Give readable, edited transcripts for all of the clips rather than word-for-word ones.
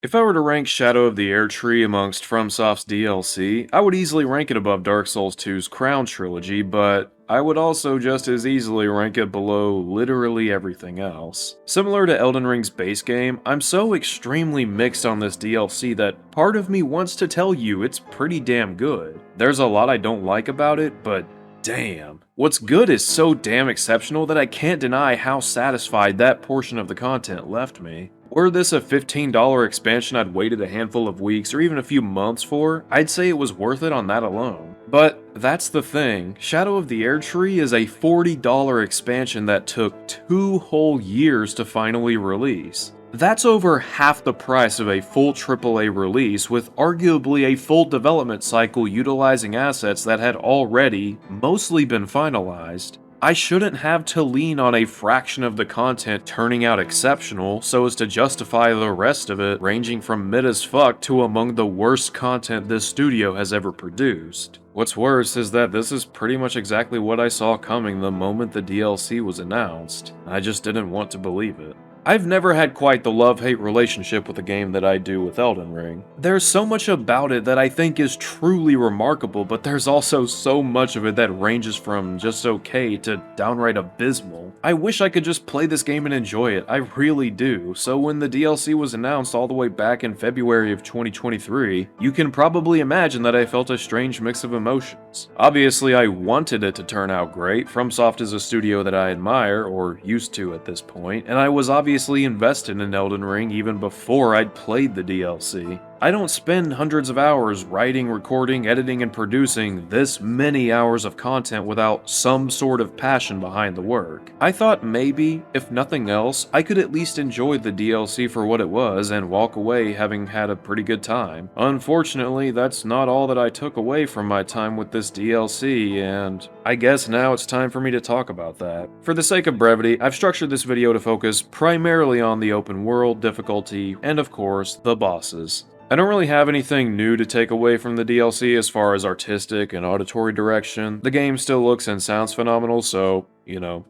If I were to rank Shadow of the Erdtree amongst FromSoft's DLC, I would easily rank it above Dark Souls 2's Crown Trilogy, but I would also just as easily rank it below literally everything else. Similar to Elden Ring's base game, I'm so extremely mixed on this DLC that part of me wants to tell you it's pretty damn good. There's a lot I don't like about it, but damn. What's good is so damn exceptional that I can't deny how satisfied that portion of the content left me. Were this a $15 expansion I'd waited a handful of weeks or even a few months for, I'd say it was worth it on that alone. But that's the thing, Shadow of the Erdtree is a $40 expansion that took 2 whole years to finally release. That's over half the price of a full AAA release, with arguably a full development cycle utilizing assets that had already mostly been finalized. I shouldn't have to lean on a fraction of the content turning out exceptional so as to justify the rest of it ranging from mid as fuck to among the worst content this studio has ever produced. What's worse is that this is pretty much exactly what I saw coming the moment the DLC was announced. I just didn't want to believe it. I've never had quite the love-hate relationship with a game that I do with Elden Ring. There's so much about it that I think is truly remarkable, but there's also so much of it that ranges from just okay to downright abysmal. I wish I could just play this game and enjoy it, I really do, so when the DLC was announced all the way back in February of 2023, you can probably imagine that I felt a strange mix of emotions. Obviously, I wanted it to turn out great. FromSoft is a studio that I admire, or used to at this point, and I was obviously invested in Elden Ring even before I'd played the DLC. I don't spend hundreds of hours writing, recording, editing, and producing this many hours of content without some sort of passion behind the work. I thought maybe, if nothing else, I could at least enjoy the DLC for what it was and walk away having had a pretty good time. Unfortunately, that's not all that I took away from my time with this DLC, and I guess now it's time for me to talk about that. For the sake of brevity, I've structured this video to focus primarily on the open world, difficulty, and of course, the bosses. I don't really have anything new to take away from the DLC as far as artistic and auditory direction. The game still looks and sounds phenomenal, so, you know,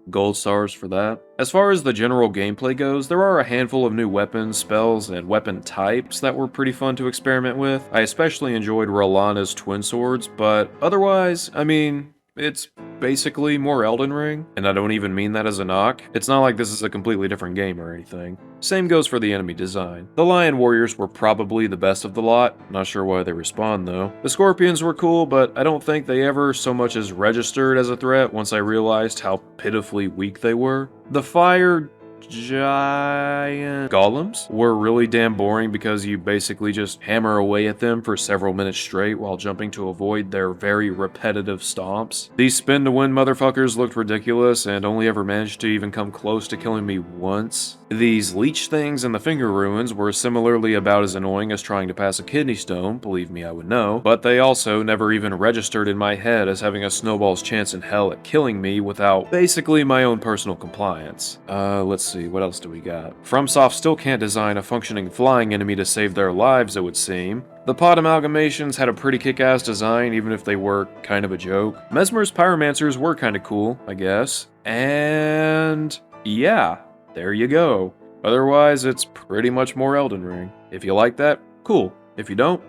gold stars for that. As far as the general gameplay goes, there are a handful of new weapons, spells, and weapon types that were pretty fun to experiment with. I especially enjoyed Rolana's twin swords, but otherwise, I mean, it's basically more Elden Ring, and I don't even mean that as a knock. It's not like this is a completely different game or anything. Same goes for the enemy design. The Lion Warriors were probably the best of the lot, not sure why they respawn though. The Scorpions were cool, but I don't think they ever so much as registered as a threat once I realized how pitifully weak they were. The Fire Giant Golems were really damn boring because you basically just hammer away at them for several minutes straight while jumping to avoid their very repetitive stomps. These spin to win motherfuckers looked ridiculous and only ever managed to even come close to killing me once. These leech things and the finger ruins were similarly about as annoying as trying to pass a kidney stone, believe me I would know, but they also never even registered in my head as having a snowball's chance in hell at killing me without basically my own personal compliance. Let's see, what else do we got? FromSoft still can't design a functioning flying enemy to save their lives, it would seem. The pod amalgamations had a pretty kick-ass design, even if they were kind of a joke. Mesmer's pyromancers were kind of cool, I guess. And yeah, there you go. Otherwise, it's pretty much more Elden Ring. If you like that, cool. If you don't,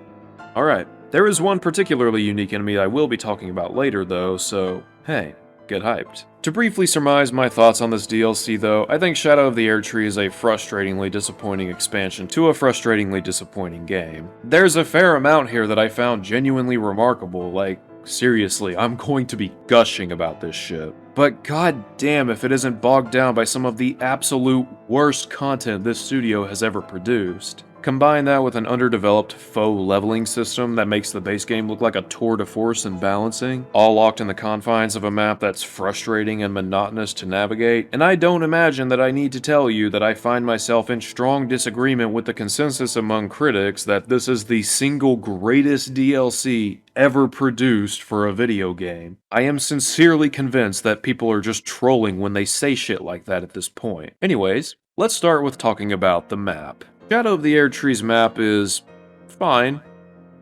alright. There is one particularly unique enemy I will be talking about later though, so hey, get hyped. To briefly surmise my thoughts on this DLC though, I think Shadow of the Erdtree is a frustratingly disappointing expansion to a frustratingly disappointing game. There's a fair amount here that I found genuinely remarkable, like, seriously, I'm going to be gushing about this shit. But god damn if it isn't bogged down by some of the absolute worst content this studio has ever produced. Combine that with an underdeveloped faux leveling system that makes the base game look like a tour de force in balancing, all locked in the confines of a map that's frustrating and monotonous to navigate, and I don't imagine that I need to tell you that I find myself in strong disagreement with the consensus among critics that this is the single greatest DLC ever produced for a video game. I am sincerely convinced that people are just trolling when they say shit like that at this point. Anyways, let's start with talking about the map. Shadow of the Erdtree's map is fine,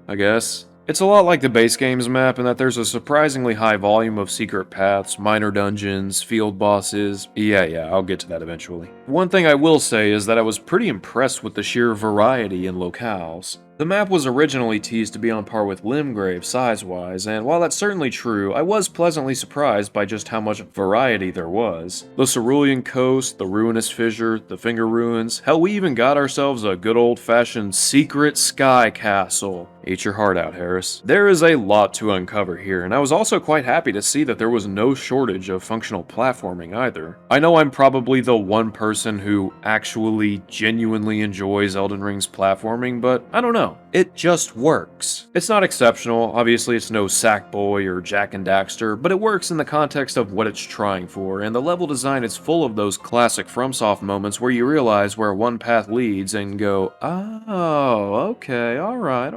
I guess. It's a lot like the base game's map in that there's a surprisingly high volume of secret paths, minor dungeons, field bosses. Yeah, I'll get to that eventually. One thing I will say is that I was pretty impressed with the sheer variety in locales. The map was originally teased to be on par with Limgrave size-wise, and while that's certainly true, I was pleasantly surprised by just how much variety there was. The Cerulean Coast, the Ruinous Fissure, the Finger Ruins, hell, we even got ourselves a good old-fashioned secret sky castle. Eat your heart out, Harris. There is a lot to uncover here, and I was also quite happy to see that there was no shortage of functional platforming either. I know I'm probably the one person who actually genuinely enjoys Elden Ring's platforming, but I don't know. It just works. It's not exceptional, obviously it's no Sackboy or Jak and Daxter, but it works in the context of what it's trying for, and the level design is full of those classic FromSoft moments where you realize where one path leads and go, oh, okay, alright.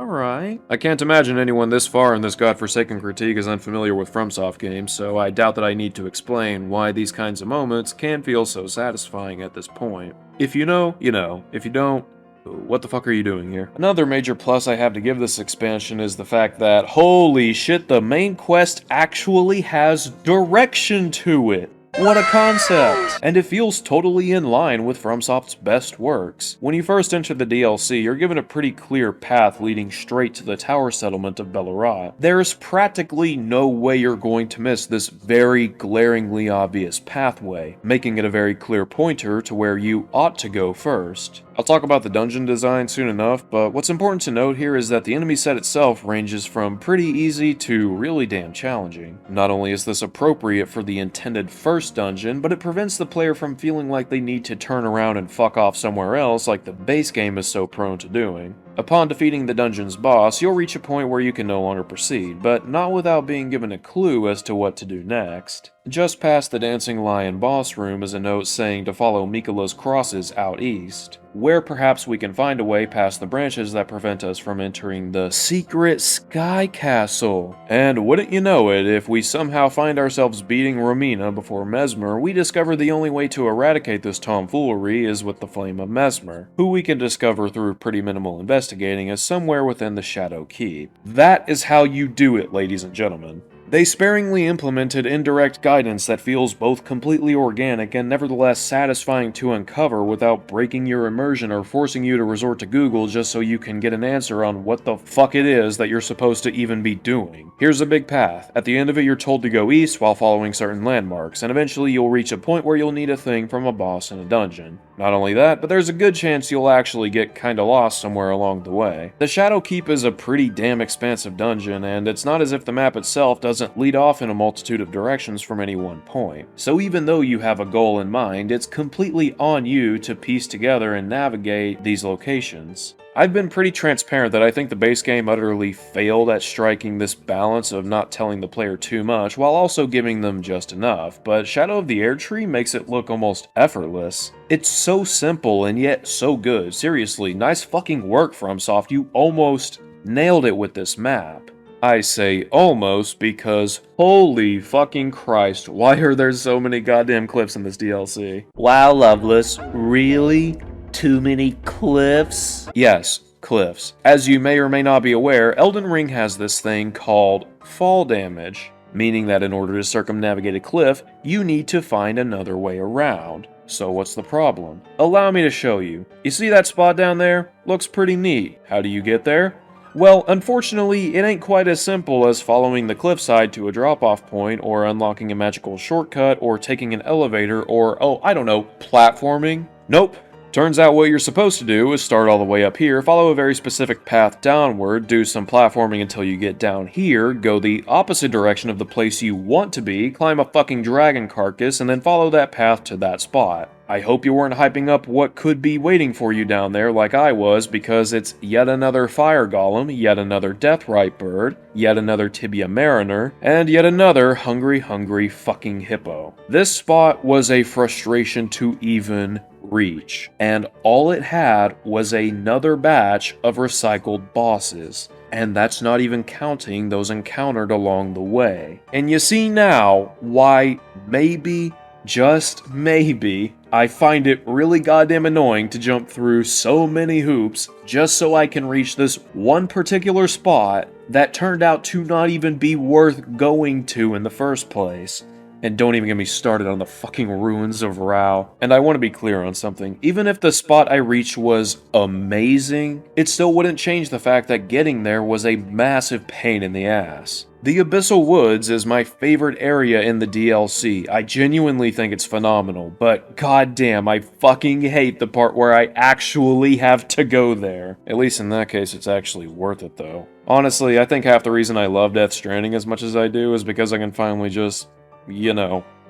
I can't imagine anyone this far in this godforsaken critique is unfamiliar with FromSoft games, so I doubt that I need to explain why these kinds of moments can feel so satisfying at this point. If you know, you know. If you don't, what the fuck are you doing here? Another major plus I have to give this expansion is the fact that, holy shit, the main quest actually has direction to it! What a concept! And it feels totally in line with FromSoft's best works. When you first enter the DLC, you're given a pretty clear path leading straight to the tower settlement of Bellerat. There's practically no way you're going to miss this very glaringly obvious pathway, making it a very clear pointer to where you ought to go first. I'll talk about the dungeon design soon enough, but what's important to note here is that the enemy set itself ranges from pretty easy to really damn challenging. Not only is this appropriate for the intended first dungeon, but it prevents the player from feeling like they need to turn around and fuck off somewhere else like the base game is so prone to doing. Upon defeating the dungeon's boss, you'll reach a point where you can no longer proceed, but not without being given a clue as to what to do next. Just past the Dancing Lion boss room is a note saying to follow Mikola's crosses out east, where perhaps we can find a way past the branches that prevent us from entering the secret sky castle. And wouldn't you know it, if we somehow find ourselves beating Romina before Mesmer, we discover the only way to eradicate this tomfoolery is with the Flame of Mesmer, who we can discover through pretty minimal investigating as somewhere within the Shadow Keep. That is how you do it, ladies and gentlemen. They sparingly implemented indirect guidance that feels both completely organic and nevertheless satisfying to uncover without breaking your immersion or forcing you to resort to Google just so you can get an answer on what the fuck it is that you're supposed to even be doing. Here's a big path. At the end of it, you're told to go east while following certain landmarks, and eventually you'll reach a point where you'll need a thing from a boss in a dungeon. Not only that, but there's a good chance you'll actually get kinda lost somewhere along the way. The Shadow Keep is a pretty damn expansive dungeon, and it's not as if the map itself doesn't lead off in a multitude of directions from any one point. So even though you have a goal in mind, it's completely on you to piece together and navigate these locations. I've been pretty transparent that I think the base game utterly failed at striking this balance of not telling the player too much while also giving them just enough, but Shadow of the Erdtree makes it look almost effortless. It's so simple and yet so good. Seriously, nice fucking work, FromSoft. You almost nailed it with this map. I say almost because holy fucking Christ, why are there so many goddamn cliffs in this DLC? Wow, Loveless, really? Too many cliffs? Yes, cliffs. As you may or may not be aware, Elden Ring has this thing called fall damage, meaning that in order to circumnavigate a cliff, you need to find another way around. So what's the problem? Allow me to show you. You see that spot down there? Looks pretty neat. How do you get there? Well, unfortunately, it ain't quite as simple as following the cliffside to a drop-off point, or unlocking a magical shortcut, or taking an elevator, or, oh, I don't know, platforming? Nope. Turns out what you're supposed to do is start all the way up here, follow a very specific path downward, do some platforming until you get down here, go the opposite direction of the place you want to be, climb a fucking dragon carcass, and then follow that path to that spot. I hope you weren't hyping up what could be waiting for you down there like I was, because it's yet another fire golem, yet another deathrite bird, yet another tibia mariner, and yet another hungry fucking hippo. This spot was a frustration to even reach, and all it had was another batch of recycled bosses. And that's not even counting those encountered along the way. And you see now why maybe, just maybe, I find it really goddamn annoying to jump through so many hoops just so I can reach this one particular spot that turned out to not even be worth going to in the first place. And don't even get me started on the fucking ruins of Rao. And I want to be clear on something. Even if the spot I reached was amazing, it still wouldn't change the fact that getting there was a massive pain in the ass. The Abyssal Woods is my favorite area in the DLC. I genuinely think it's phenomenal, but goddamn, I fucking hate the part where I actually have to go there. At least in that case, it's actually worth it though. Honestly, I think half the reason I love Death Stranding as much as I do is because I can finally just,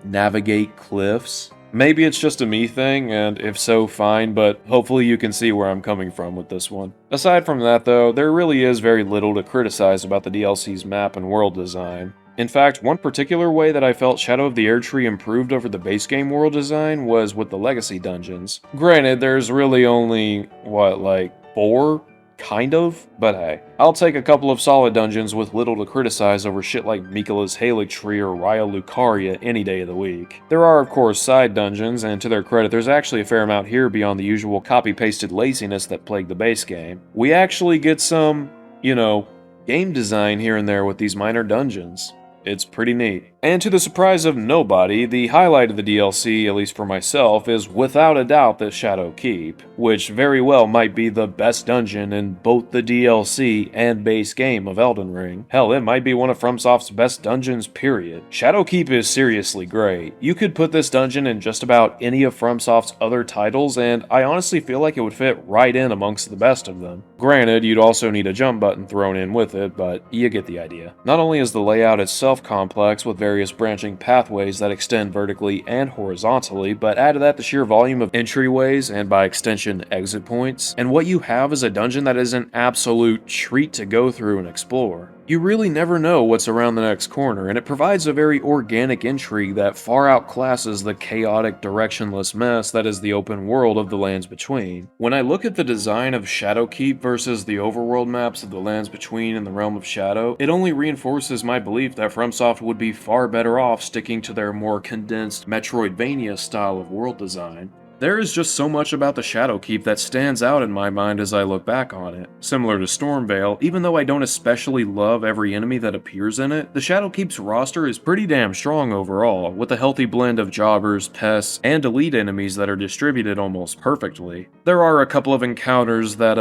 navigate cliffs. Maybe it's just a me thing, and if so, fine, but hopefully you can see where I'm coming from with this one. Aside from that though, there really is very little to criticize about the DLC's map and world design. In fact, one particular way that I felt Shadow of the Erdtree improved over the base game world design was with the Legacy dungeons. Granted, there's really only, 4? Kind of, but hey. I'll take a couple of solid dungeons with little to criticize over shit like Mikola's Haligtree or Raya Lucaria any day of the week. There are of course side dungeons, and to their credit there's actually a fair amount here beyond the usual copy-pasted laziness that plagued the base game. We actually get some, game design here and there with these minor dungeons. It's pretty neat. And to the surprise of nobody, the highlight of the DLC, at least for myself, is without a doubt the Shadow Keep, which very well might be the best dungeon in both the DLC and base game of Elden Ring. Hell, it might be one of FromSoft's best dungeons, period. Shadow Keep is seriously great. You could put this dungeon in just about any of FromSoft's other titles, and I honestly feel like it would fit right in amongst the best of them. Granted, you'd also need a jump button thrown in with it, but you get the idea. Not only is the layout itself complex with various branching pathways that extend vertically and horizontally, but add to that the sheer volume of entryways and by extension exit points, and what you have is a dungeon that is an absolute treat to go through and explore. You really never know what's around the next corner, and it provides a very organic intrigue that far outclasses the chaotic, directionless mess that is the open world of the Lands Between. When I look at the design of Shadowkeep versus the overworld maps of the Lands Between and the Realm of Shadow, it only reinforces my belief that FromSoft would be far better off sticking to their more condensed Metroidvania style of world design. There is just so much about the Shadowkeep that stands out in my mind as I look back on it. Similar to Stormveil, even though I don't especially love every enemy that appears in it, the Shadowkeep's roster is pretty damn strong overall, with a healthy blend of jobbers, pests, and elite enemies that are distributed almost perfectly. There are a couple of encounters that,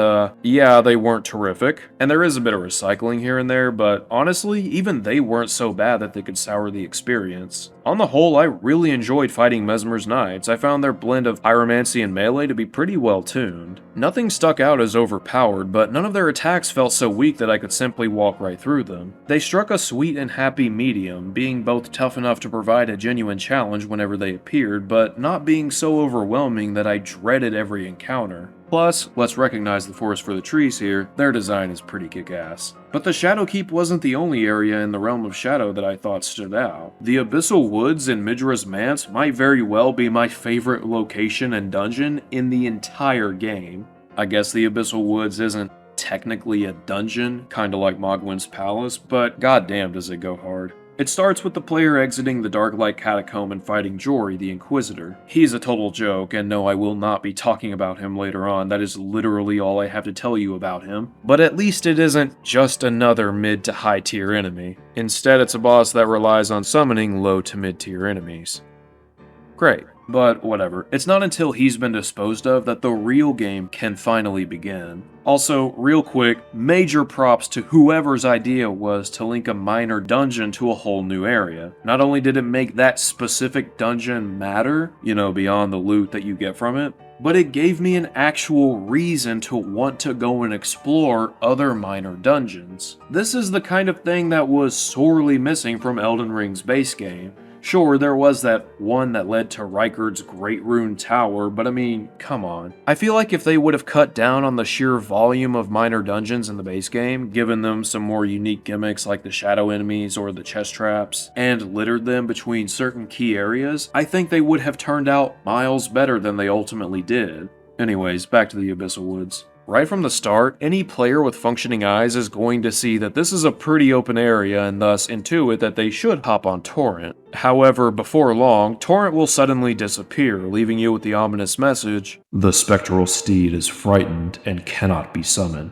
they weren't terrific, and there is a bit of recycling here and there, but honestly, even they weren't so bad that they could sour the experience. On the whole, I really enjoyed fighting Mesmer's Knights. I found their blend of pyromancy and melee to be pretty well tuned. Nothing stuck out as overpowered, but none of their attacks felt so weak that I could simply walk right through them. They struck a sweet and happy medium, being both tough enough to provide a genuine challenge whenever they appeared, but not being so overwhelming that I dreaded every encounter. Plus, let's recognize the forest for the trees here, their design is pretty kick-ass. But the Shadowkeep wasn't the only area in the Realm of Shadow that I thought stood out. The Abyssal Woods in Midra's Manse might very well be my favorite location and dungeon in the entire game. I guess the Abyssal Woods isn't technically a dungeon, kinda like Mogwin's Palace, but goddamn does it go hard. It starts with the player exiting the Darklight Catacomb and fighting Jory, the Inquisitor. He's a total joke, and no, I will not be talking about him later on, that is literally all I have to tell you about him. But at least it isn't just another mid to high tier enemy. Instead, it's a boss that relies on summoning low to mid tier enemies. Great. But whatever, it's not until he's been disposed of that the real game can finally begin. Also, real quick, major props to whoever's idea was to link a minor dungeon to a whole new area. Not only did it make that specific dungeon matter, beyond the loot that you get from it, but it gave me an actual reason to want to go and explore other minor dungeons. This is the kind of thing that was sorely missing from Elden Ring's base game. Sure, there was that one that led to Rykard's Great Rune Tower, but I mean, come on. I feel like if they would have cut down on the sheer volume of minor dungeons in the base game, given them some more unique gimmicks like the shadow enemies or the chest traps, and littered them between certain key areas, I think they would have turned out miles better than they ultimately did. Anyways, back to the Abyssal Woods. Right from the start, any player with functioning eyes is going to see that this is a pretty open area and thus intuit that they should hop on Torrent. However, before long, Torrent will suddenly disappear, leaving you with the ominous message, "The spectral steed is frightened and cannot be summoned."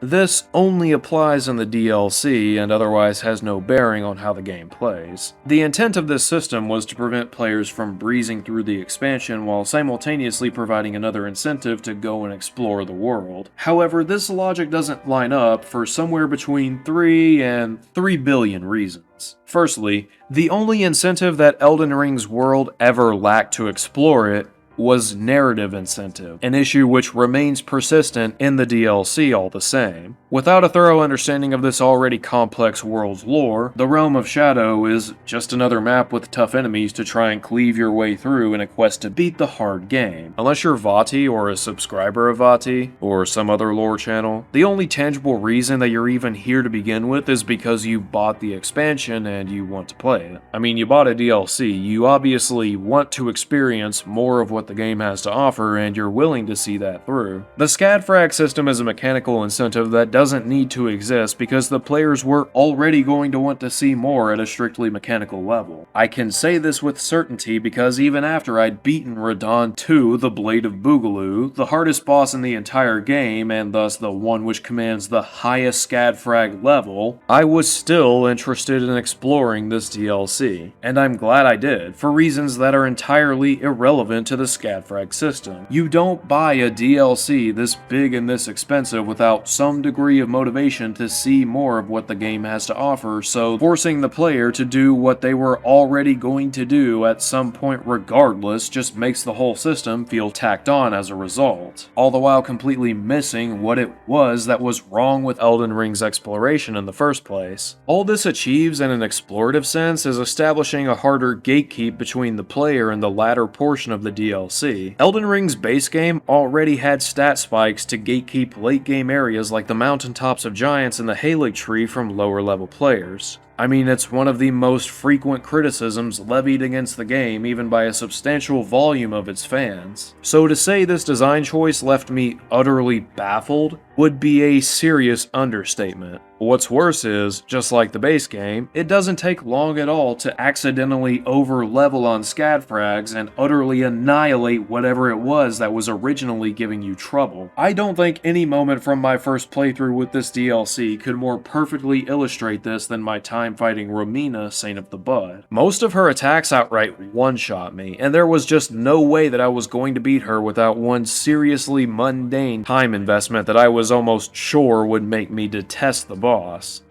This only applies in the DLC and otherwise has no bearing on how the game plays. The intent of this system was to prevent players from breezing through the expansion while simultaneously providing another incentive to go and explore the world. However, this logic doesn't line up for somewhere between 3 and 3 billion reasons. Firstly, the only incentive that Elden Ring's world ever lacked to explore it was narrative incentive, an issue which remains persistent in the DLC all the same. Without a thorough understanding of this already complex world's lore, the Realm of Shadow is just another map with tough enemies to try and cleave your way through in a quest to beat the hard game. Unless you're Vati or a subscriber of Vati, or some other lore channel, the only tangible reason that you're even here to begin with is because you bought the expansion and you want to play it. I mean, you bought a DLC, you obviously want to experience more of what the game has to offer, and you're willing to see that through. The Scadfrag system is a mechanical incentive that doesn't need to exist because the players were already going to want to see more at a strictly mechanical level. I can say this with certainty because even after I'd beaten Radahn 2, the Blade of Boogaloo, the hardest boss in the entire game, and thus the one which commands the highest Scadfrag level, I was still interested in exploring this DLC. And I'm glad I did, for reasons that are entirely irrelevant to the Scadfrag system. You don't buy a DLC this big and this expensive without some degree of motivation to see more of what the game has to offer, so forcing the player to do what they were already going to do at some point regardless just makes the whole system feel tacked on as a result, all the while completely missing what it was that was wrong with Elden Ring's exploration in the first place. All this achieves in an explorative sense is establishing a harder gatekeep between the player and the latter portion of the DLC. Elden Ring's base game already had stat spikes to gatekeep late game areas like the mountaintops of giants and the Erdtree from lower level players. I mean, it's one of the most frequent criticisms levied against the game, even by a substantial volume of its fans. So to say this design choice left me utterly baffled would be a serious understatement. What's worse is, just like the base game, it doesn't take long at all to accidentally over-level on Scadfrags and utterly annihilate whatever it was that was originally giving you trouble. I don't think any moment from my first playthrough with this DLC could more perfectly illustrate this than my time fighting Romina, Saint of the Bud. Most of her attacks outright one-shot me, and there was just no way that I was going to beat her without one seriously mundane time investment that I was almost sure would make me detest the boss.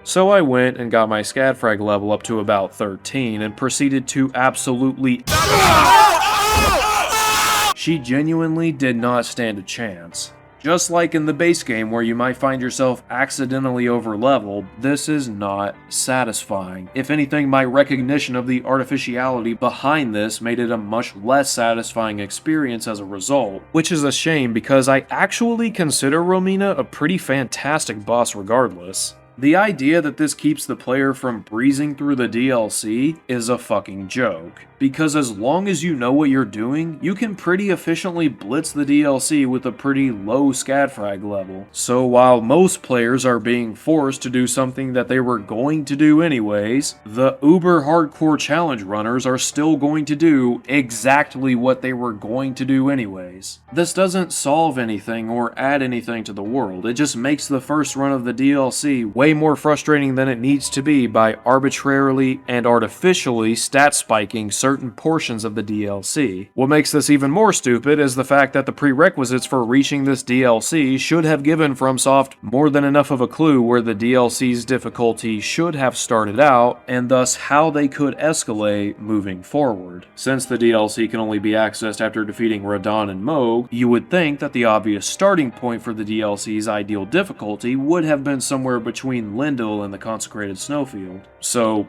So I went and got my Scadfrag level up to about 13 and proceeded to absolutely She genuinely did not stand a chance. Just like in the base game where you might find yourself accidentally over-leveled, this is not satisfying. If anything, my recognition of the artificiality behind this made it a much less satisfying experience as a result, which is a shame because I actually consider Romina a pretty fantastic boss regardless. The idea that this keeps the player from breezing through the DLC is a fucking joke, because as long as you know what you're doing, you can pretty efficiently blitz the DLC with a pretty low Scadfrag level. So while most players are being forced to do something that they were going to do anyways, the uber hardcore challenge runners are still going to do exactly what they were going to do anyways. This doesn't solve anything or add anything to the world, it just makes the first run of the DLC way more frustrating than it needs to be by arbitrarily and artificially stat spiking certain portions of the DLC. What makes this even more stupid is the fact that the prerequisites for reaching this DLC should have given FromSoft more than enough of a clue where the DLC's difficulty should have started out, and thus how they could escalate moving forward. Since the DLC can only be accessed after defeating Radahn and Mohg, you would think that the obvious starting point for the DLC's ideal difficulty would have been somewhere between Lindell and the Consecrated Snowfield. So,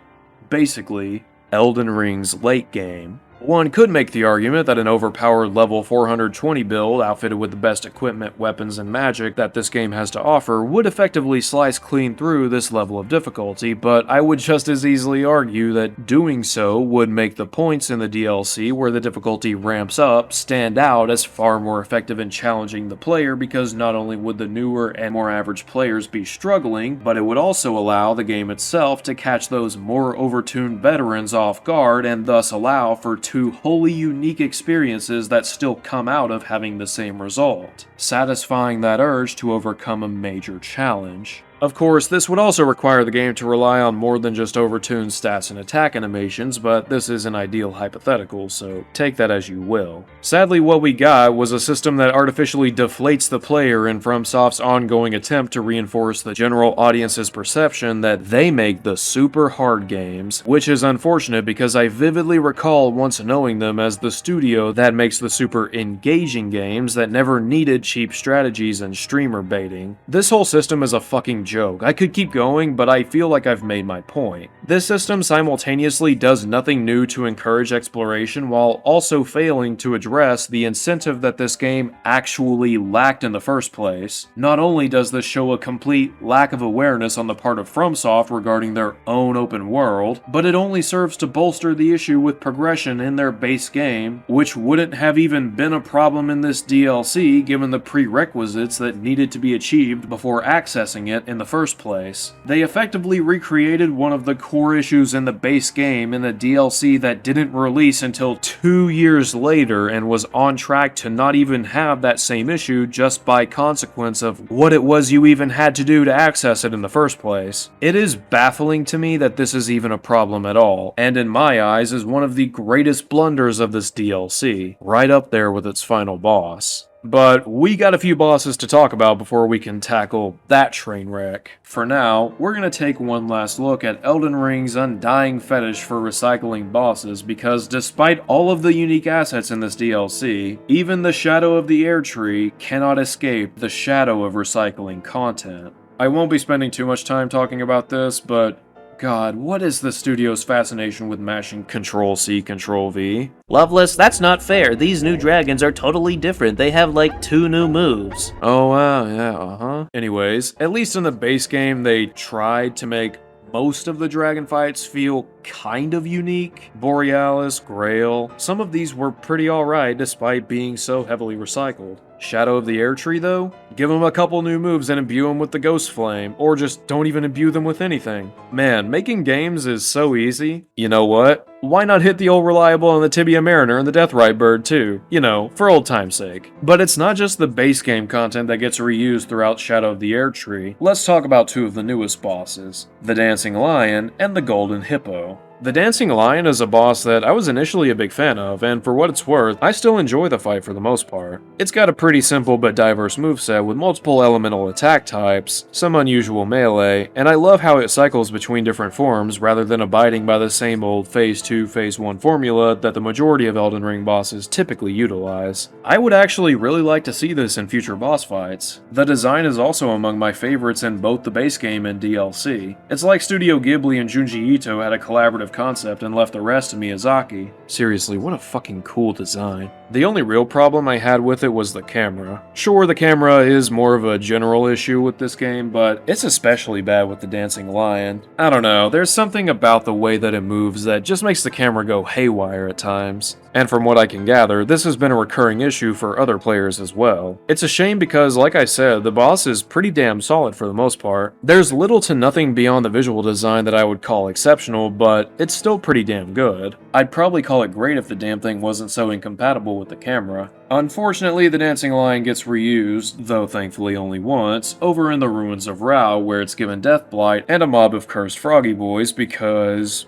basically, Elden Ring's late game. One could make the argument that an overpowered level 420 build, outfitted with the best equipment, weapons, and magic that this game has to offer, would effectively slice clean through this level of difficulty, but I would just as easily argue that doing so would make the points in the DLC where the difficulty ramps up stand out as far more effective in challenging the player, because not only would the newer and more average players be struggling, but it would also allow the game itself to catch those more overtuned veterans off guard and thus allow for two wholly unique experiences that still come out of having the same result, satisfying that urge to overcome a major challenge. Of course, this would also require the game to rely on more than just overtuned stats and attack animations, but this is an ideal hypothetical, so take that as you will. Sadly, what we got was a system that artificially deflates the player in FromSoft's ongoing attempt to reinforce the general audience's perception that they make the super hard games, which is unfortunate because I vividly recall once knowing them as the studio that makes the super engaging games that never needed cheap strategies and streamer baiting. This whole system is a fucking joke. I could keep going, but I feel like I've made my point. This system simultaneously does nothing new to encourage exploration while also failing to address the incentive that this game actually lacked in the first place. Not only does this show a complete lack of awareness on the part of FromSoft regarding their own open world, but it only serves to bolster the issue with progression in their base game, which wouldn't have even been a problem in this DLC given the prerequisites that needed to be achieved before accessing it in the first place. They effectively recreated one of the core issues in the base game in a DLC that didn't release until 2 years later and was on track to not even have that same issue just by consequence of what it was you even had to do to access it in the first place. It is baffling to me that this is even a problem at all, and in my eyes is one of the greatest blunders of this DLC, right up there with its final boss. But we got a few bosses to talk about before we can tackle that train wreck. For now, we're gonna take one last look at Elden Ring's undying fetish for recycling bosses because despite all of the unique assets in this DLC, even the shadow of the Erdtree cannot escape the shadow of recycling content. I won't be spending too much time talking about this, but God, what is the studio's fascination with mashing Control-C, Control-V? Loveless, that's not fair. These new dragons are totally different. They have like 2 new moves. Oh, wow, yeah, Anyways, at least in the base game, they tried to make most of the dragon fights feel kind of unique. Borealis, Grail, some of these were pretty alright despite being so heavily recycled. Shadow of the Erdtree though? Give them a couple new moves and imbue them with the Ghost Flame, or just don't even imbue them with anything. Man, making games is so easy. You know what? Why not hit the old reliable and the Tibia Mariner and the Deathrite Bird too? You know, for old time's sake. But it's not just the base game content that gets reused throughout Shadow of the Erdtree. Let's talk about 2 of the newest bosses, the Dancing Lion and the Golden Hippo. The Dancing Lion is a boss that I was initially a big fan of, and for what it's worth, I still enjoy the fight for the most part. It's got a pretty simple but diverse moveset with multiple elemental attack types, some unusual melee, and I love how it cycles between different forms rather than abiding by the same old Phase 2, Phase 1 formula that the majority of Elden Ring bosses typically utilize. I would actually really like to see this in future boss fights. The design is also among my favorites in both the base game and DLC. It's like Studio Ghibli and Junji Ito had a collaborative concept and left the rest to Miyazaki. Seriously, what a fucking cool design. The only real problem I had with it was the camera. Sure, the camera is more of a general issue with this game, but it's especially bad with the Dancing Lion. I don't know, there's something about the way that it moves that just makes the camera go haywire at times. And from what I can gather, this has been a recurring issue for other players as well. It's a shame because, like I said, the boss is pretty damn solid for the most part. There's little to nothing beyond the visual design that I would call exceptional, but it's still pretty damn good. I'd probably call it great if the damn thing wasn't so incompatible with the camera. Unfortunately, the Dancing Lion gets reused, though thankfully only once, over in the Ruins of Rao where it's given Deathblight and a mob of cursed froggy boys because...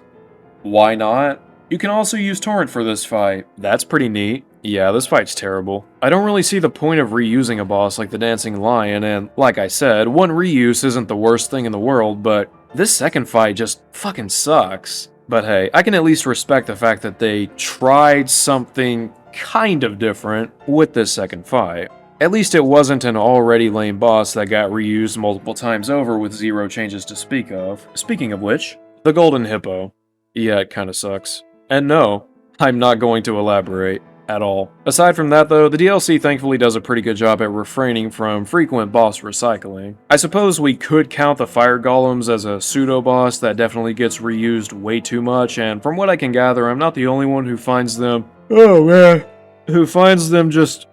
why not? You can also use Torrent for this fight. That's pretty neat. Yeah, this fight's terrible. I don't really see the point of reusing a boss like the Dancing Lion, and like I said, one reuse isn't the worst thing in the world, but this second fight just fucking sucks. But hey, I can at least respect the fact that they tried something kind of different with this second fight. At least it wasn't an already lame boss that got reused multiple times over with zero changes to speak of. Speaking of which, the Golden Hippo. Yeah, it kinda sucks. And no, I'm not going to elaborate at all. Aside from that though, the DLC thankfully does a pretty good job at refraining from frequent boss recycling. I suppose we could count the fire golems as a pseudo-boss that definitely gets reused way too much, and from what I can gather, I'm not the only one who finds them... oh man. Who finds them just...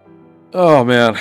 oh man.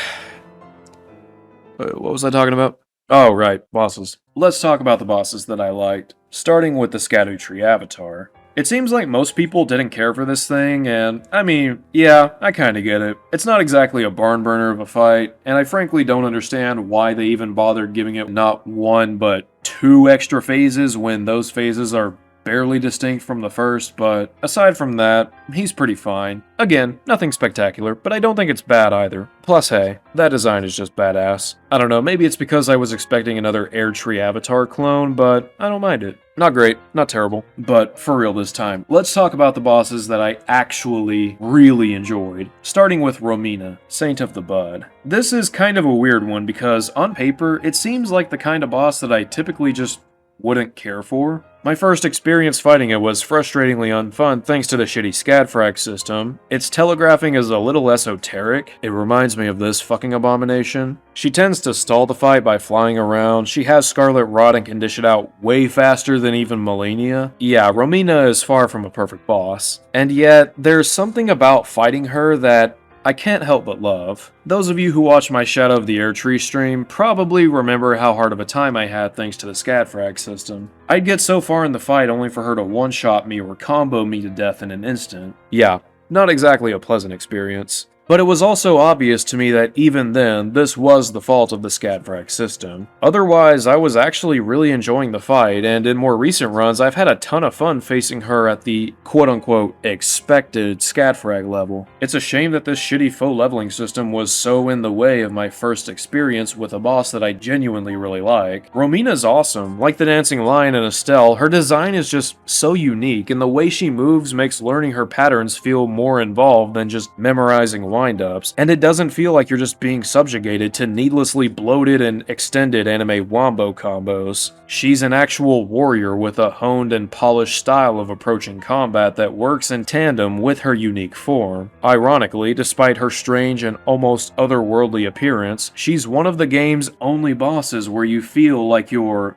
What was I talking about? Oh right, bosses. Let's talk about the bosses that I liked, starting with the Scadutree avatar. It seems like most people didn't care for this thing, and I mean, yeah, I kinda get it. It's not exactly a barn burner of a fight, and I frankly don't understand why they even bothered giving it not one, but two extra phases when those phases are barely distinct from the first, but aside from that, he's pretty fine. Again, nothing spectacular, but I don't think it's bad either. Plus, hey, that design is just badass. I don't know, maybe it's because I was expecting another Erdtree avatar clone, but I don't mind it. Not great, not terrible, but for real this time, let's talk about the bosses that I actually really enjoyed, starting with Romina, Saint of the Bud. This is kind of a weird one because on paper, it seems like the kind of boss that I typically just wouldn't care for. My first experience fighting it was frustratingly unfun thanks to the shitty Scadfrag system. Its telegraphing is a little esoteric. It reminds me of this fucking abomination. She tends to stall the fight by flying around. She has Scarlet Rot and can dish it out way faster than even Melania. Yeah, Romina is far from a perfect boss. And yet, there's something about fighting her that I can't help but love. Those of you who watch my Shadow of the Erdtree stream probably remember how hard of a time I had thanks to the Scadfrag system. I'd get so far in the fight only for her to one-shot me or combo me to death in an instant. Yeah, not exactly a pleasant experience. But it was also obvious to me that even then, this was the fault of the Scadfrag system. Otherwise, I was actually really enjoying the fight, and in more recent runs, I've had a ton of fun facing her at the quote-unquote expected Scadfrag level. It's a shame that this shitty faux leveling system was so in the way of my first experience with a boss that I genuinely really like. Romina's awesome. Like the Dancing Lion and Estelle, her design is just so unique, and the way she moves makes learning her patterns feel more involved than just memorizing wind-ups, and it doesn't feel like you're just being subjugated to needlessly bloated and extended anime wombo combos. She's an actual warrior with a honed and polished style of approaching combat that works in tandem with her unique form. Ironically, despite her strange and almost otherworldly appearance, she's one of the game's only bosses where you feel like you're,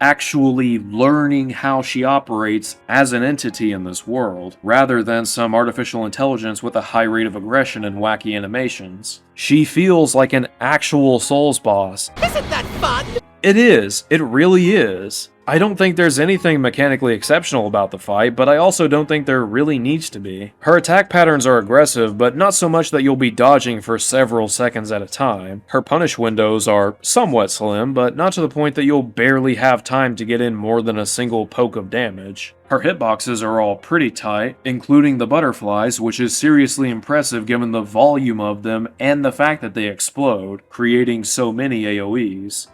actually learning how she operates as an entity in this world, rather than some artificial intelligence with a high rate of aggression and wacky animations. She feels like an actual Souls boss. Isn't that fun? It is. It really is. I don't think there's anything mechanically exceptional about the fight, but I also don't think there really needs to be. Her attack patterns are aggressive, but not so much that you'll be dodging for several seconds at a time. Her punish windows are somewhat slim, but not to the point that you'll barely have time to get in more than a single poke of damage. Her hitboxes are all pretty tight, including the butterflies, which is seriously impressive given the volume of them and the fact that they explode, creating so many AoEs.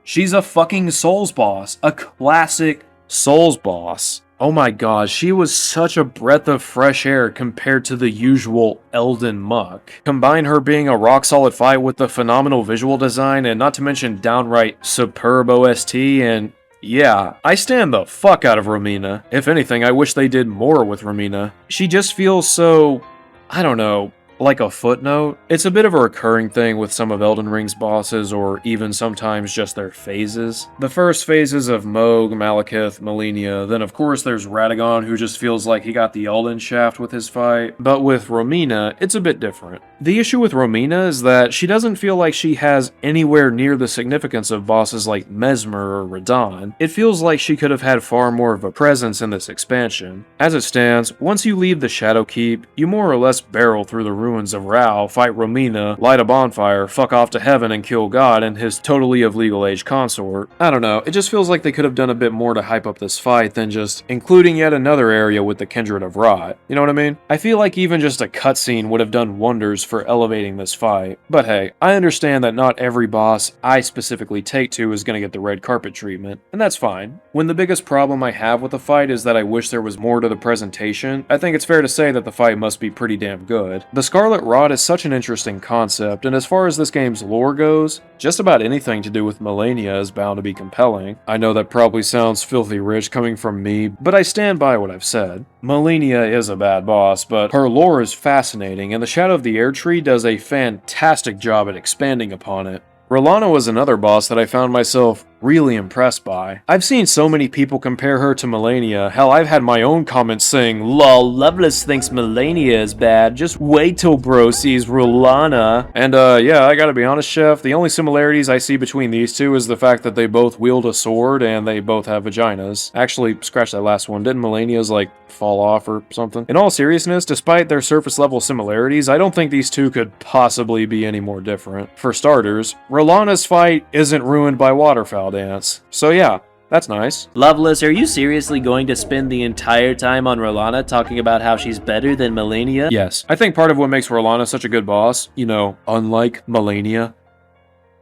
She's a fucking Souls boss. A classic Souls boss. Oh my god, she was such a breath of fresh air compared to the usual Elden muck. Combine her being a rock-solid fight with the phenomenal visual design and not to mention downright superb OST and yeah, I stand the fuck out of Romina. If anything, I wish they did more with Romina. She just feels so, I don't know, like a footnote. It's a bit of a recurring thing with some of Elden Ring's bosses, or even sometimes just their phases. The first phases of Mohg, Malekith, Melania, then of course there's Radagon who just feels like he got the Elden shaft with his fight, but with Romina, it's a bit different. The issue with Romina is that she doesn't feel like she has anywhere near the significance of bosses like Mesmer or Radahn. It feels like she could have had far more of a presence in this expansion. As it stands, once you leave the Shadow Keep, you more or less barrel through the ruins of Rao, fight Romina, light a bonfire, fuck off to heaven and kill God and his totally of legal age consort. I don't know, it just feels like they could have done a bit more to hype up this fight than just including yet another area with the Kindred of Rot. You know what I mean? I feel like even just a cutscene would have done wonders for elevating this fight. But hey, I understand that not every boss I specifically take to is gonna get the red carpet treatment, and that's fine. When the biggest problem I have with the fight is that I wish there was more to the presentation, I think it's fair to say that the fight must be pretty damn good. The Scarlet Rot is such an interesting concept, and as far as this game's lore goes, just about anything to do with Melania is bound to be compelling. I know that probably sounds filthy rich coming from me, but I stand by what I've said. Melania is a bad boss, but her lore is fascinating, and the Shadow of the Erdtree does a fantastic job at expanding upon it. Rolana was another boss that I found myself really impressed by. I've seen so many people compare her to Melania. Hell, I've had my own comments saying, "Lol, Lovelace thinks Melania is bad. Just wait till bro sees Rolana." And yeah, I gotta be honest, Chef, the only similarities I see between these two is the fact that they both wield a sword and they both have vaginas. Actually, scratch that last one. Didn't Melania's like fall off or something? In all seriousness, despite their surface level similarities, I don't think these two could possibly be any more different. For starters, Rolana's fight isn't ruined by waterfowl dance. So yeah, that's nice. Loveless, are you seriously going to spend the entire time on Rolana talking about how she's better than Melania? Yes. I think part of what makes Rolana such a good boss, you know, unlike Melania,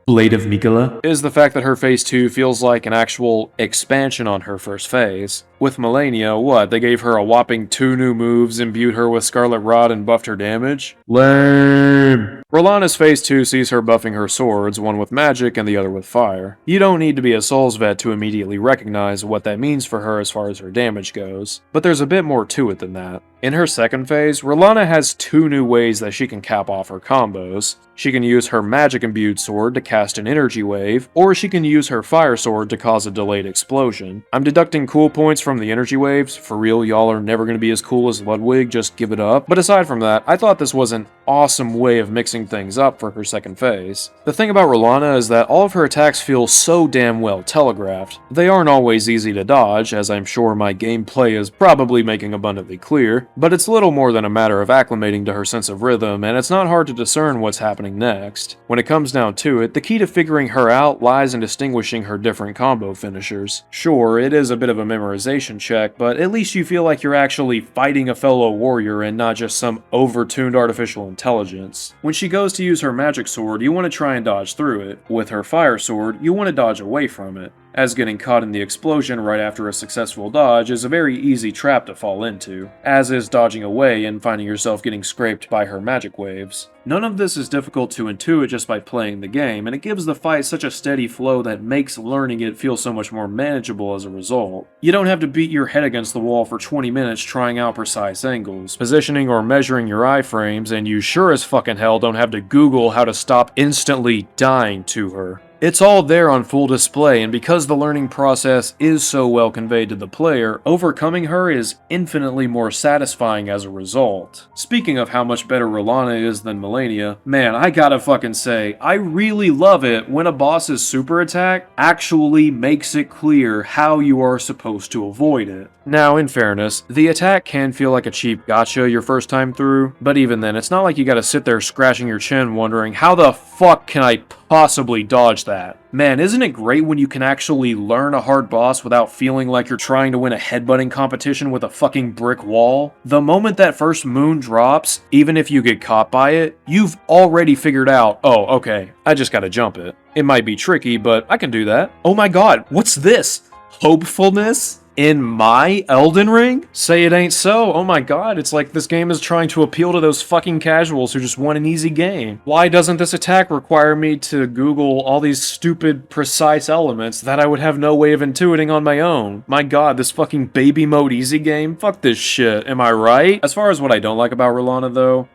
Blade of Mikola, is the fact that her phase 2 feels like an actual expansion on her first phase. With Melania, what, they gave her a whopping 2 new moves, imbued her with Scarlet Rod, and buffed her damage? Lame. Rolana's phase 2 sees her buffing her swords, one with magic and the other with fire. You don't need to be a Souls vet to immediately recognize what that means for her as far as her damage goes, but there's a bit more to it than that. In her second phase, Rolana has 2 new ways that she can cap off her combos. She can use her magic-imbued sword to cast an energy wave, or she can use her fire sword to cause a delayed explosion. I'm deducting cool points from the energy waves. For real, y'all are never going to be as cool as Ludwig, just give it up. But aside from that, I thought this was an awesome way of mixing things up for her second phase. The thing about Rolana is that all of her attacks feel so damn well telegraphed. They aren't always easy to dodge, as I'm sure my gameplay is probably making abundantly clear, but it's little more than a matter of acclimating to her sense of rhythm, and it's not hard to discern what's happening next. When it comes down to it, the key to figuring her out lies in distinguishing her different combo finishers. Sure, it is a bit of a memorization check, but at least you feel like you're actually fighting a fellow warrior and not just some overtuned artificial intelligence. When she goes to use her magic sword, you want to try and dodge through it. With her fire sword, you want to dodge away from it, as getting caught in the explosion right after a successful dodge is a very easy trap to fall into, as is dodging away and finding yourself getting scraped by her magic waves. None of this is difficult to intuit just by playing the game, and it gives the fight such a steady flow that makes learning it feel so much more manageable as a result. You don't have to beat your head against the wall for 20 minutes trying out precise angles, positioning, or measuring your iframes, and you sure as fucking hell don't have to Google how to stop instantly dying to her. It's all there on full display, and because the learning process is so well conveyed to the player, overcoming her is infinitely more satisfying as a result. Speaking of how much better Rolana is than Melania, man, I gotta fucking say, I really love it when a boss's super attack actually makes it clear how you are supposed to avoid it. Now, in fairness, the attack can feel like a cheap gotcha your first time through, but even then, it's not like you gotta sit there scratching your chin wondering, how the fuck can I possibly dodge that? Man, isn't it great when you can actually learn a hard boss without feeling like you're trying to win a headbutting competition with a fucking brick wall? The moment that first moon drops, even if you get caught by it, you've already figured out, oh, okay, I just gotta jump it. It might be tricky, but I can do that. Oh my god, what's this? Hopefulness? In my Elden Ring? Say it ain't so. Oh my god, it's like this game is trying to appeal to those fucking casuals who just want an easy game. Why doesn't this attack require me to Google all these stupid, precise elements that I would have no way of intuiting on my own? My god, this fucking baby mode easy game? Fuck this shit, am I right? As far as what I don't like about Rolana though,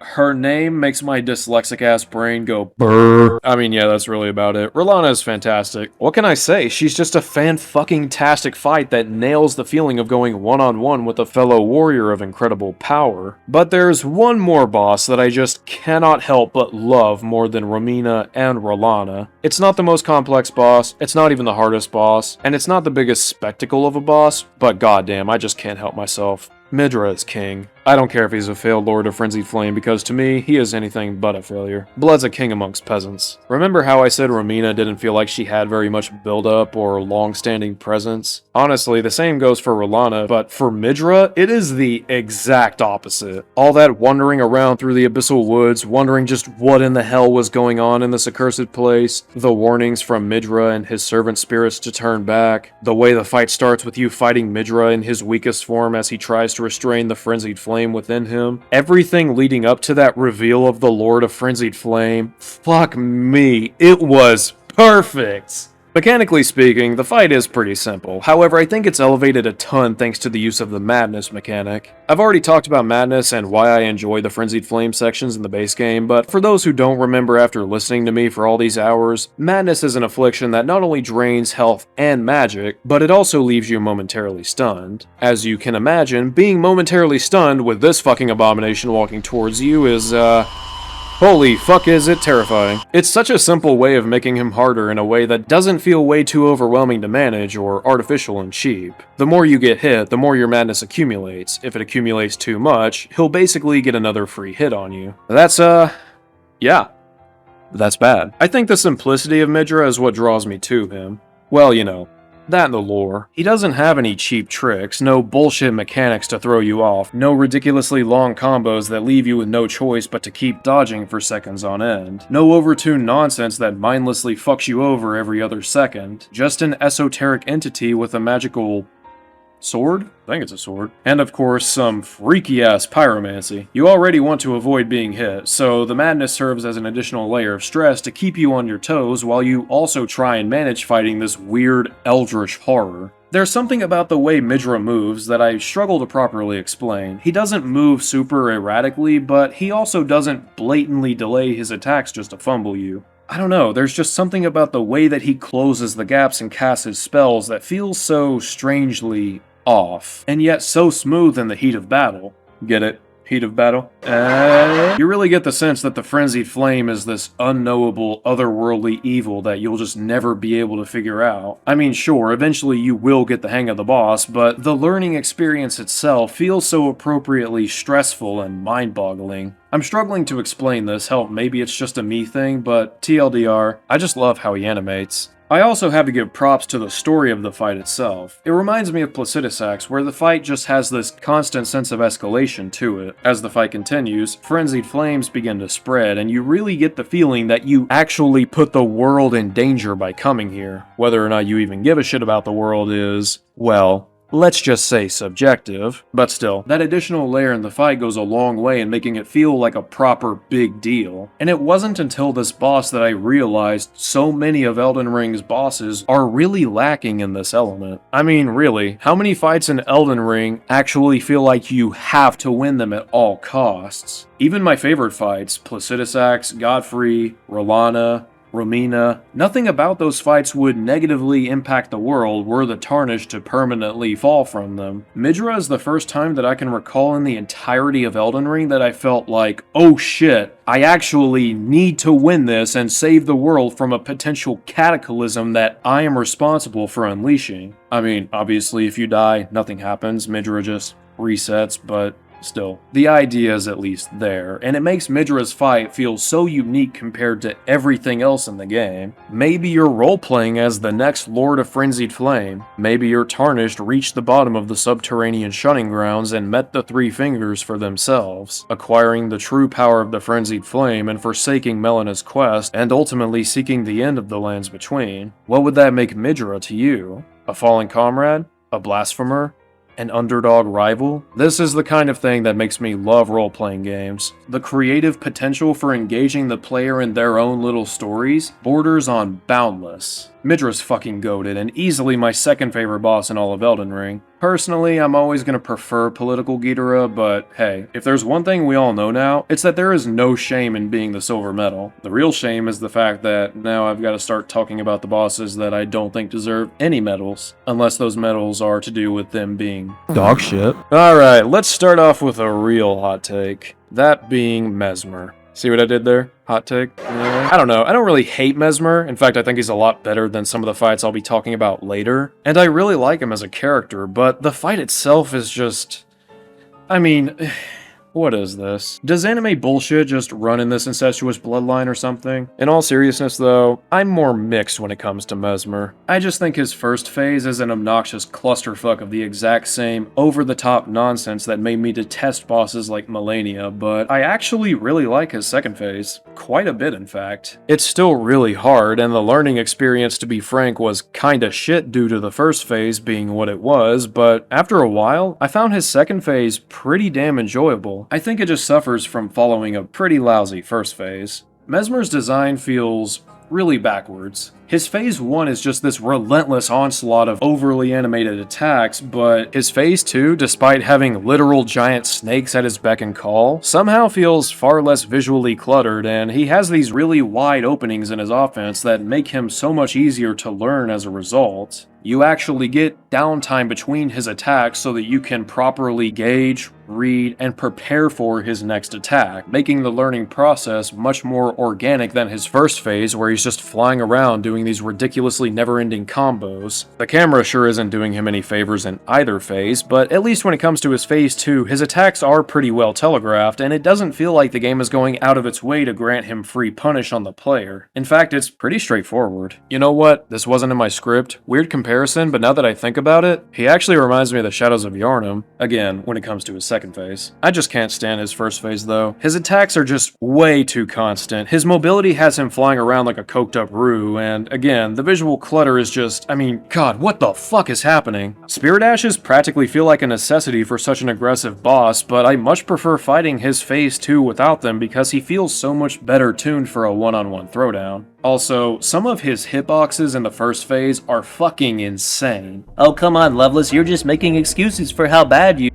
her name makes my dyslexic ass brain go brrr. I mean, yeah, that's really about it. Rolana is fantastic. What can I say? She's just a fan-fucking-tastic fight that nails the feeling of going one-on-one with a fellow warrior of incredible power. But there's one more boss that I just cannot help but love more than Romina and Rolana. It's not the most complex boss, it's not even the hardest boss, and it's not the biggest spectacle of a boss, but goddamn, I just can't help myself. Midra is king. I don't care if he's a failed Lord of Frenzied Flame, because to me, he is anything but a failure. Blood's a king amongst peasants. Remember how I said Romina didn't feel like she had very much build-up or long-standing presence? Honestly, the same goes for Rolana, but for Midra, it is the exact opposite. All that wandering around through the abyssal woods, wondering just what in the hell was going on in this accursed place, the warnings from Midra and his servant spirits to turn back, the way the fight starts with you fighting Midra in his weakest form as he tries to restrain the Frenzied Flame within him. Everything leading up to that reveal of the Lord of Frenzied Flame, fuck me, it was perfect! Mechanically speaking, the fight is pretty simple. However, I think it's elevated a ton thanks to the use of the Madness mechanic. I've already talked about Madness and why I enjoy the Frenzied Flame sections in the base game, but for those who don't remember after listening to me for all these hours, Madness is an affliction that not only drains health and magic, but it also leaves you momentarily stunned. As you can imagine, being momentarily stunned with this fucking abomination walking towards you is, holy fuck, is it terrifying. It's such a simple way of making him harder in a way that doesn't feel way too overwhelming to manage or artificial and cheap. The more you get hit, the more your madness accumulates. If it accumulates too much, he'll basically get another free hit on you. That's yeah. That's bad. I think the simplicity of Midra is what draws me to him. Well, you know, that and the lore. He doesn't have any cheap tricks, no bullshit mechanics to throw you off, no ridiculously long combos that leave you with no choice but to keep dodging for seconds on end, no overtuned nonsense that mindlessly fucks you over every other second, just an esoteric entity with a magical sword? I think it's a sword. And of course, some freaky-ass pyromancy. You already want to avoid being hit, so the madness serves as an additional layer of stress to keep you on your toes while you also try and manage fighting this weird, eldritch horror. There's something about the way Midra moves that I struggle to properly explain. He doesn't move super erratically, but he also doesn't blatantly delay his attacks just to fumble you. I don't know, there's just something about the way that he closes the gaps and casts his spells that feels so strangely off, and yet so smooth in the heat of battle. Get it? Heat of battle? You really get the sense that the Frenzied Flame is this unknowable, otherworldly evil that you'll just never be able to figure out. I mean, sure, eventually you will get the hang of the boss, but the learning experience itself feels so appropriately stressful and mind-boggling. I'm struggling to explain this, hell, maybe it's just a me thing, but TLDR, I just love how he animates. I also have to give props to the story of the fight itself. It reminds me of Placidusax, where the fight just has this constant sense of escalation to it. As the fight continues, frenzied flames begin to spread, and you really get the feeling that you actually put the world in danger by coming here. Whether or not you even give a shit about the world is, well, let's just say subjective, but still, that additional layer in the fight goes a long way in making it feel like a proper big deal. And it wasn't until this boss that I realized so many of Elden Ring's bosses are really lacking in this element. I mean, really, how many fights in Elden Ring actually feel like you have to win them at all costs? Even my favorite fights, Placidusax, Godfrey, Rolana, Romina, nothing about those fights would negatively impact the world were the tarnish to permanently fall from them. Midra is the first time that I can recall in the entirety of Elden Ring that I felt like, oh shit, I actually need to win this and save the world from a potential cataclysm that I am responsible for unleashing. I mean, obviously if you die, nothing happens, Midra just resets, but still, the idea is at least there, and it makes Midra's fight feel so unique compared to everything else in the game. Maybe you're role-playing as the next Lord of Frenzied Flame. Maybe your Tarnished reached the bottom of the subterranean shunning grounds and met the Three Fingers for themselves, acquiring the true power of the Frenzied Flame and forsaking Melena's quest, and ultimately seeking the end of the lands between. What would that make Midra to you? A fallen comrade? A blasphemer? An underdog rival? This is the kind of thing that makes me love role-playing games. The creative potential for engaging the player in their own little stories borders on boundless. Midra's fucking goated and easily my second favorite boss in all of Elden Ring. Personally, I'm always gonna prefer political Ghidorah, but hey, if there's one thing we all know now, it's that there is no shame in being the silver medal. The real shame is the fact that now I've got to start talking about the bosses that I don't think deserve any medals, unless those medals are to do with them being dog shit. Alright, let's start off with a real hot take. That being Mesmer. See what I did there? Hot take? Yeah. I don't know. I don't really hate Mesmer. In fact, I think he's a lot better than some of the fights I'll be talking about later. And I really like him as a character, but the fight itself is just... I mean... What is this? Does anime bullshit just run in this incestuous bloodline or something? In all seriousness though, I'm more mixed when it comes to Mesmer. I just think his first phase is an obnoxious clusterfuck of the exact same over-the-top nonsense that made me detest bosses like Malenia, but I actually really like his second phase. Quite a bit, in fact. It's still really hard, and the learning experience, to be frank, was kinda shit due to the first phase being what it was, but after a while, I found his second phase pretty damn enjoyable. I think it just suffers from following a pretty lousy first phase. Mesmer's design feels really backwards. His phase 1 is just this relentless onslaught of overly animated attacks, but his phase 2, despite having literal giant snakes at his beck and call, somehow feels far less visually cluttered, and he has these really wide openings in his offense that make him so much easier to learn as a result. You actually get downtime between his attacks so that you can properly gauge, read, and prepare for his next attack, making the learning process much more organic than his first phase where he's just flying around doing these ridiculously never-ending combos. The camera sure isn't doing him any favors in either phase, but at least when it comes to his phase 2, his attacks are pretty well telegraphed, and it doesn't feel like the game is going out of its way to grant him free punish on the player. In fact, it's pretty straightforward. You know what? This wasn't in my script. Weird comparison, but now that I think about it, he actually reminds me of the Shadows of Yharnam, again, when it comes to his second phase. I just can't stand his first phase though. His attacks are just way too constant. His mobility has him flying around like a coked up Roo, and again, the visual clutter is just, I mean, god, what the fuck is happening? Spirit Ashes practically feel like a necessity for such an aggressive boss, but I much prefer fighting his phase 2 without them because he feels so much better tuned for a one-on-one throwdown. Also, some of his hitboxes in the first phase are fucking insane. Oh, come on, Loveless, you're just making excuses for how bad you...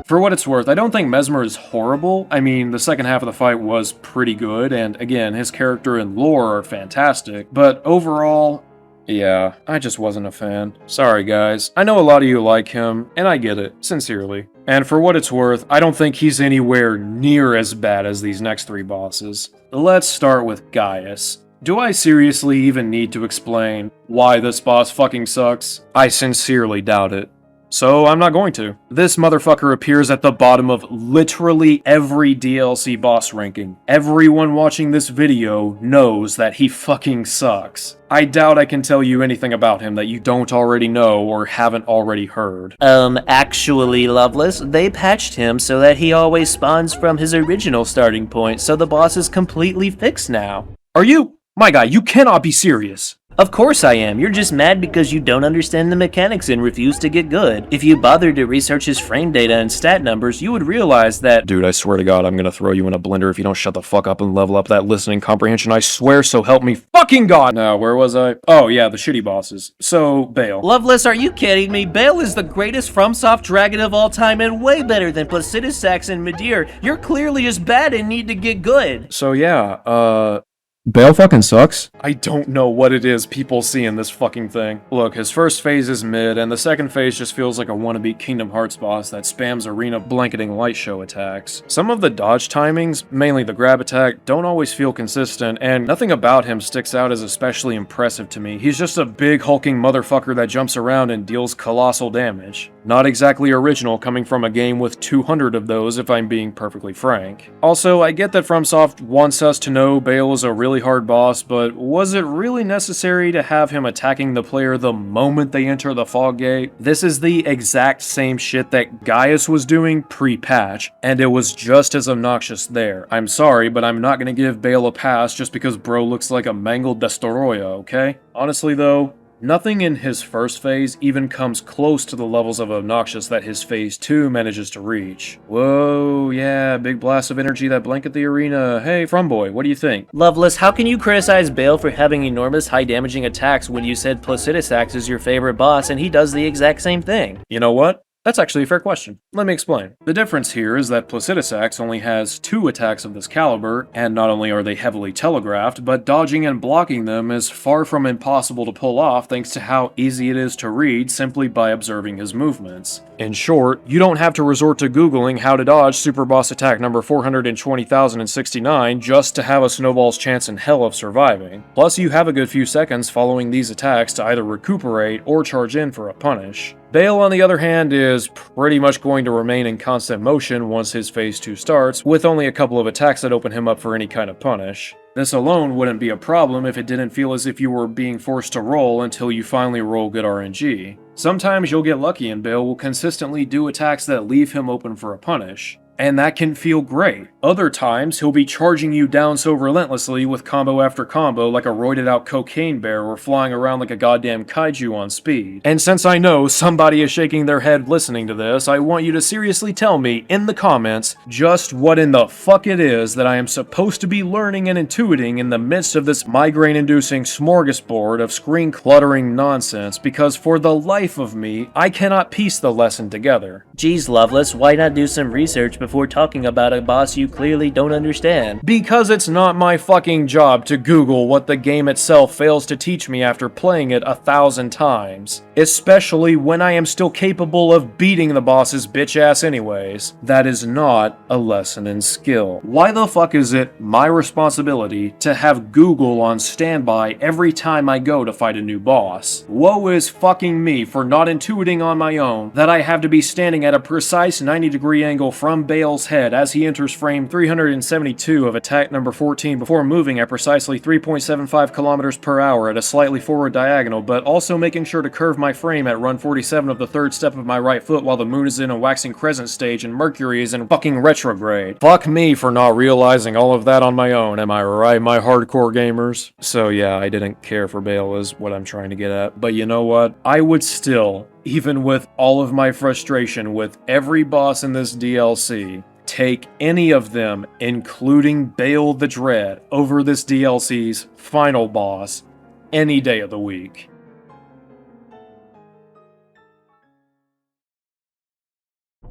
For what it's worth, I don't think Mesmer is horrible. I mean, the second half of the fight was pretty good, and again, his character and lore are fantastic, but overall, yeah, I just wasn't a fan. Sorry guys, I know a lot of you like him, and I get it, sincerely. And for what it's worth, I don't think he's anywhere near as bad as these next 3 bosses. Let's start with Gaius. Do I seriously even need to explain why this boss fucking sucks? I sincerely doubt it. So I'm not going to. This motherfucker appears at the bottom of literally every DLC boss ranking. Everyone watching this video knows that he fucking sucks. I doubt I can tell you anything about him that you don't already know or haven't already heard. Actually, Loveless, they patched him so that he always spawns from his original starting point, so the boss is completely fixed now. Are you? My guy, you cannot be serious. Of course I am. You're just mad because you don't understand the mechanics and refuse to get good. If you bothered to research his frame data and stat numbers, you would realize that— Dude, I swear to God, I'm gonna throw you in a blender if you don't shut the fuck up and level up that listening comprehension. I swear, so help me fucking God! Now, where was I? Oh, yeah, the shitty bosses. So, Bale. Loveless, are you kidding me? Bale is the greatest FromSoft dragon of all time and way better than Placidusax and Midir. You're clearly just bad and need to get good. So, yeah, Bale fucking sucks. I don't know what it is people see in this fucking thing. Look, his first phase is mid, and the second phase just feels like a wannabe Kingdom Hearts boss that spams arena blanketing light show attacks. Some of the dodge timings, mainly the grab attack, don't always feel consistent, and nothing about him sticks out as especially impressive to me. He's just a big hulking motherfucker that jumps around and deals colossal damage. Not exactly original coming from a game with 200 of those, if I'm being perfectly frank. Also, I get that FromSoft wants us to know Bale is a really hard boss, but was it really necessary to have him attacking the player the moment they enter the fog gate? This is the exact same shit that Gaius was doing pre-patch, and it was just as obnoxious there. I'm sorry, but I'm not gonna give Bale a pass just because bro looks like a mangled Destoroyah, okay? Honestly though, nothing in his first phase even comes close to the levels of obnoxious that his phase 2 manages to reach. Whoa, yeah, big blast of energy that blanket the arena. Hey, Fromboy, what do you think? Loveless, how can you criticize Bale for having enormous high damaging attacks when you said Placidusax is your favorite boss and he does the exact same thing? You know what? That's actually a fair question. Let me explain. The difference here is that Placidusax only has 2 attacks of this caliber, and not only are they heavily telegraphed, but dodging and blocking them is far from impossible to pull off thanks to how easy it is to read simply by observing his movements. In short, you don't have to resort to Googling how to dodge Super Boss Attack number 420,069 just to have a snowball's chance in hell of surviving. Plus, you have a good few seconds following these attacks to either recuperate or charge in for a punish. Bale, on the other hand, is pretty much going to remain in constant motion once his phase 2 starts, with only a couple of attacks that open him up for any kind of punish. This alone wouldn't be a problem if it didn't feel as if you were being forced to roll until you finally roll good RNG. Sometimes you'll get lucky and Bale will consistently do attacks that leave him open for a punish. And that can feel great. Other times, he'll be charging you down so relentlessly with combo after combo like a roided out cocaine bear or flying around like a goddamn kaiju on speed. And since I know somebody is shaking their head listening to this, I want you to seriously tell me in the comments just what in the fuck it is that I am supposed to be learning and intuiting in the midst of this migraine-inducing smorgasbord of screen-cluttering nonsense, because for the life of me, I cannot piece the lesson together. Geez, Loveless, why not do some research before talking about a boss you clearly don't understand? Because it's not my fucking job to Google what the game itself fails to teach me after playing it 1,000 times. Especially when I am still capable of beating the boss's bitch ass anyways. That is not a lesson in skill. Why the fuck is it my responsibility to have Google on standby every time I go to fight a new boss? Woe is fucking me for not intuiting on my own that I have to be standing at a precise 90-degree angle from Bale's head as he enters frame 372 of attack number 14 before moving at precisely 3.75 kilometers per hour at a slightly forward diagonal, but also making sure to curve my frame at run 47 of the third step of my right foot while the moon is in a waxing crescent stage and Mercury is in fucking retrograde. Fuck me for not realizing all of that on my own, am I right, my hardcore gamers? So yeah, I didn't care for Bale is what I'm trying to get at, but you know what? I would still, even with all of my frustration with every boss in this DLC, take any of them, including Bale the Dread, over this DLC's final boss any day of the week.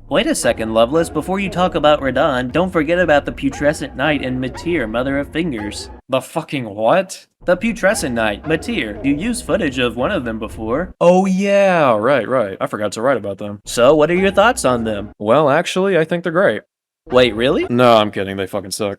Wait a second, Loveless. Before you talk about Radon, don't forget about the Putrescent Knight and Matir, Mother of Fingers. The fucking what? The Putrescent Knight, Matir. You used footage of one of them before. Oh yeah, right. I forgot to write about them. So, what are your thoughts on them? Well, actually, I think they're great. Wait, really? No, I'm kidding, they fucking suck.